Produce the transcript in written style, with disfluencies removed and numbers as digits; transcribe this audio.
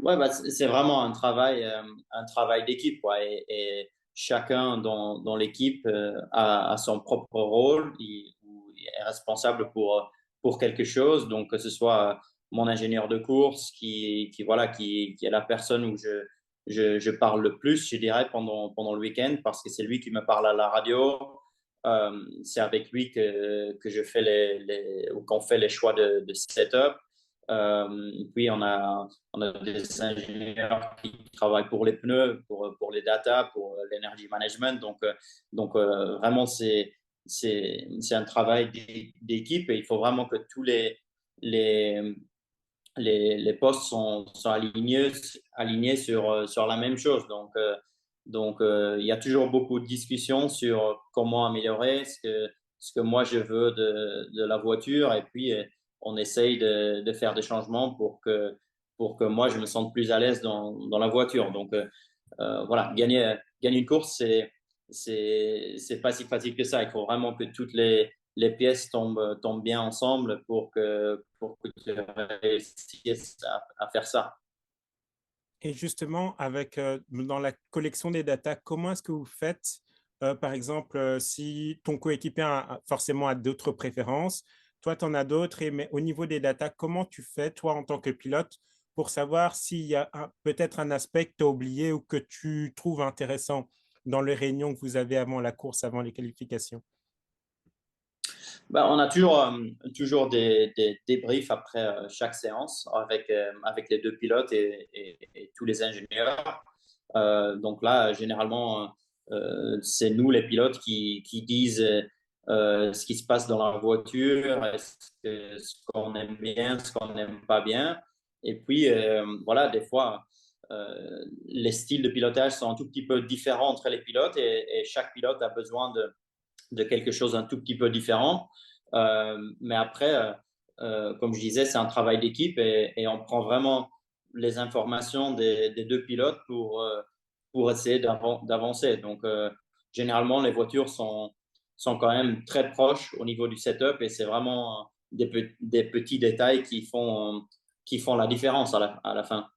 Ouais, bah, c'est vraiment un travail d'équipe, quoi. Et chacun dans l'équipe a son propre rôle. Il est responsable pour quelque chose. Donc, que ce soit mon ingénieur de course voilà, qui est la personne où je parle le plus, je dirais, pendant le week-end, parce que c'est lui qui me parle à la radio. C'est avec lui que je fais ou qu'on fait les choix de setup. Puis, on a des ingénieurs qui travaillent pour les pneus, pour les data, pour l'energy management. Donc, vraiment, c'est un travail d'équipe et il faut vraiment que tous les, les postes sont alignés sur la même chose. Donc, il y a toujours beaucoup de discussions sur comment améliorer ce que moi je veux de la voiture et puis on essaye de faire des changements pour que moi je me sente plus à l'aise dans la voiture. Donc, voilà, gagner une course, c'est pas si facile que ça. Il faut vraiment que toutes les pièces tombent bien ensemble pour que tu réussisses à faire ça. Et justement, avec dans la collection des datas, comment est-ce que vous faites, par exemple, si ton coéquipier forcément a d'autres préférences, toi, tu en as d'autres, mais au niveau des datas, comment tu fais, toi, en tant que pilote, pour savoir s'il y a peut-être un aspect que tu as oublié ou que tu trouves intéressant dans les réunions que vous avez avant la course, avant les qualifications? Ben, on a toujours des débriefs après chaque séance avec les deux pilotes et tous les ingénieurs. Donc là, généralement, c'est nous, les pilotes, qui disent ce qui se passe dans la voiture, ce qu'on aime bien, ce qu'on n'aime pas bien. Et puis, voilà, des fois, les styles de pilotage sont un tout petit peu différents entre les pilotes et chaque pilote a besoin de quelque chose un tout petit peu différent. Mais après, comme je disais, c'est un travail d'équipe et on prend vraiment les informations des deux pilotes pour essayer d'avancer. Donc, généralement, les voitures sont quand même très proches au niveau du setup et c'est vraiment des petits détails qui font la différence à la fin.